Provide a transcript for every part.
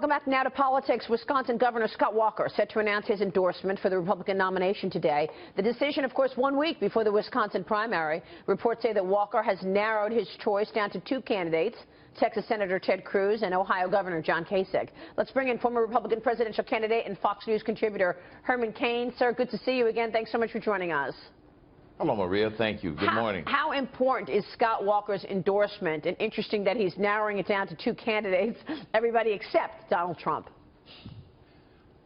Welcome back now to politics. Wisconsin Governor Scott Walker set to announce his endorsement for the Republican nomination today. The decision, of course, 1 week before the Wisconsin primary. Reports say that Walker has narrowed his choice down to two candidates, Texas Senator Ted Cruz and Ohio Governor John Kasich. Let's bring in former Republican presidential candidate and Fox News contributor Herman Cain. Sir, good to see you again. Thanks so much for joining us. Hello, Maria. Thank you. Good morning. How important is Scott Walker's endorsement? And interesting that he's narrowing it down to two candidates, everybody except Donald Trump.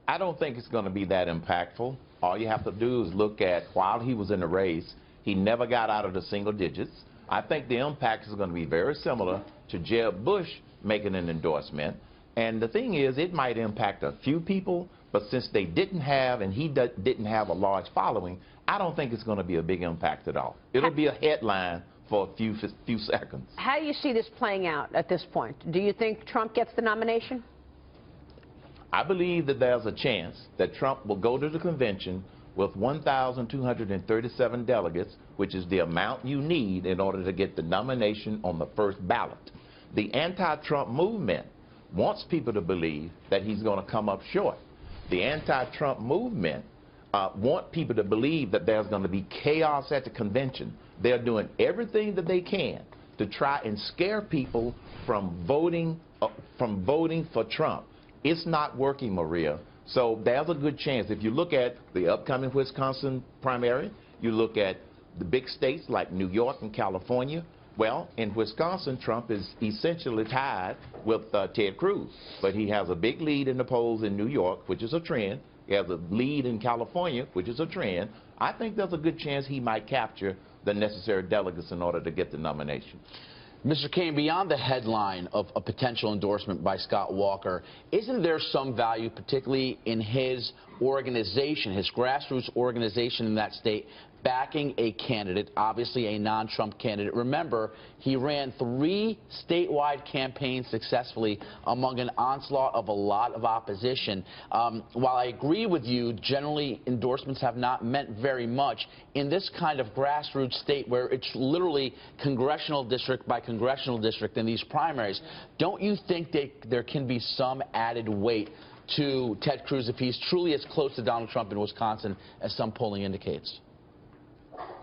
I don't think it's going to be that impactful. All you have to do is look at while he was in the race, he never got out of the single digits. I think the impact is going to be very similar to Jeb Bush making an endorsement. And the thing is, it might impact a few people, but since they didn't have, and he didn't have a large following, I don't think it's going to be a big impact at all. It'll be a headline for a few seconds. How do you see this playing out at this point? Do you think Trump gets the nomination? I believe that there's a chance that Trump will go to the convention with 1,237 delegates, which is the amount you need in order to get the nomination on the first ballot. The anti-Trump movement wants people to believe that he's going to come up short. The anti-Trump movement want people to believe that there's going to be chaos at the convention. They're doing everything that they can to try and scare people from voting for Trump. It's not working, Maria. So there's a good chance. If you look at the upcoming Wisconsin primary, you look at the big states like New York and California. Well, in Wisconsin, Trump is essentially tied with Ted Cruz. But he has a big lead in the polls in New York, which is a trend. He has a lead in California, which is a trend. I think there's a good chance he might capture the necessary delegates in order to get the nomination. Mr. Cain, beyond the headline of a potential endorsement by Scott Walker, isn't there some value, particularly in his organization, his grassroots organization in that state, backing a candidate, obviously a non-Trump candidate? Remember, he ran 3 statewide campaigns successfully among an onslaught of a lot of opposition. While I agree with you, generally endorsements have not meant very much. In this kind of grassroots state where it's literally congressional district by congressional district in these primaries, don't you think there can be some added weight to Ted Cruz if he's truly as close to Donald Trump in Wisconsin as some polling indicates?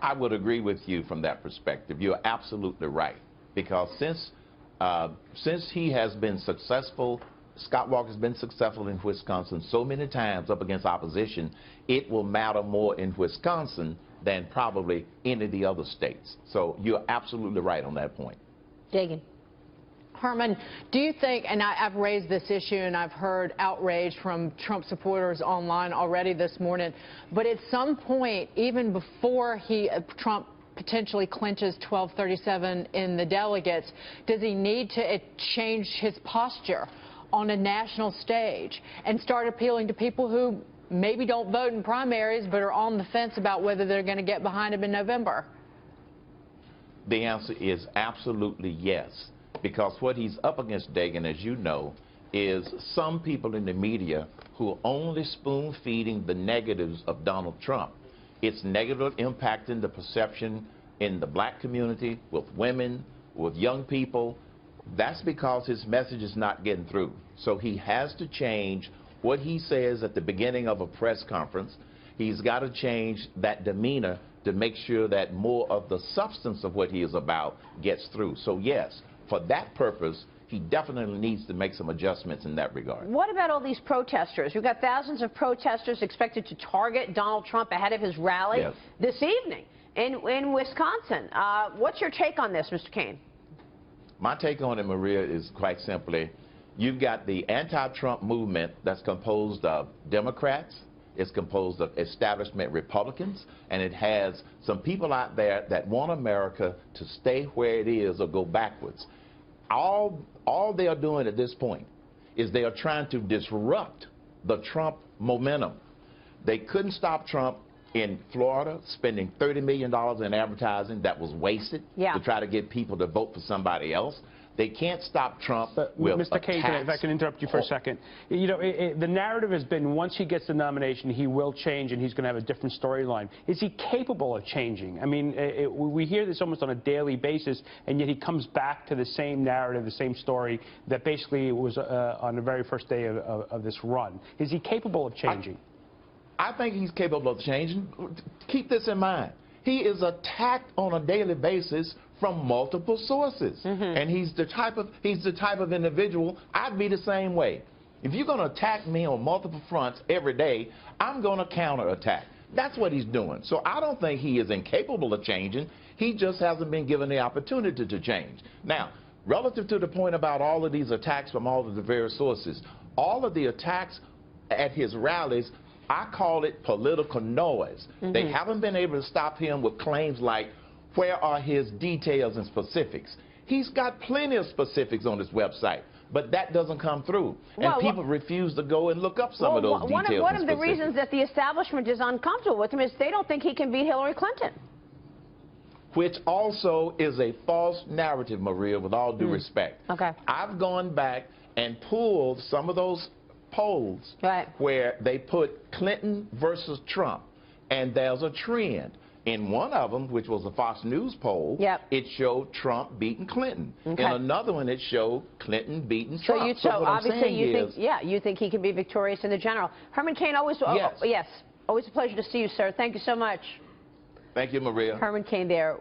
I would agree with you from that perspective. You're absolutely right. Because since he has been successful, Scott Walker's been successful in Wisconsin so many times up against opposition, it will matter more in Wisconsin than probably any of the other states. So you're absolutely right on that point. Dagan. Herman, do you think, and I've raised this issue and I've heard outrage from Trump supporters online already this morning, but at some point, even before Trump potentially clinches 1237 in the delegates, does he need to change his posture on a national stage and start appealing to people who maybe don't vote in primaries but are on the fence about whether they're going to get behind him in November? The answer is absolutely yes. Because what he's up against, Dagan, as you know, is some people in the media who are only spoon-feeding the negatives of Donald Trump. It's negatively impacting the perception in the black community, with women, with young people. That's because his message is not getting through. So he has to change what he says at the beginning of a press conference. He's got to change that demeanor to make sure that more of the substance of what he is about gets through. So yes, for that purpose, he definitely needs to make some adjustments in that regard. What about all these protesters? We've got thousands of protesters expected to target Donald Trump ahead of his rally this evening in Wisconsin. What's your take on this, Mr. Cain? My take on it, Maria, is quite simply, you've got the anti-Trump movement that's composed of Democrats, it's composed of establishment Republicans, and it has some people out there that want America to stay where it is or go backwards. All they are doing at this point is they are trying to disrupt the Trump momentum. They couldn't stop Trump in Florida spending $30 million in advertising that was wasted to try to get people to vote for somebody else. They can't stop Trump with Mr. Cain, if I can interrupt you for a second. You know, the narrative has been once he gets the nomination, he will change and he's going to have a different storyline. Is he capable of changing? I mean, we hear this almost on a daily basis, and yet he comes back to the same narrative, the same story that basically was on the very first day of this run. Is he capable of changing? I think he's capable of changing. Keep this in mind. He is attacked on a daily basis from multiple sources, and he's the type of individual. I'd be the same way. If you're going to attack me on multiple fronts every day, I'm going to counterattack. That's what he's doing. So I don't think he is incapable of changing. He just hasn't been given the opportunity to change. Now, relative to the point about all of these attacks from all of the various sources, all of the attacks at his rallies, I call it political noise. They haven't been able to stop him with claims like, where are his details and specifics? He's got plenty of specifics on his website, but that doesn't come through. And people refuse to go and look up some of those details. One of the reasons that the establishment is uncomfortable with him is they don't think he can beat Hillary Clinton. Which also is a false narrative, Maria, with all due respect. Okay. I've gone back and pulled some of those polls where they put Clinton versus Trump, and there's a trend. In one of them, which was a Fox News poll, it showed Trump beating Clinton. In another one, it showed Clinton beating Trump. So obviously you think he can be victorious in the general. Herman Cain, always always a pleasure to see you, sir. Thank you so much. Thank you, Maria. Herman Cain there.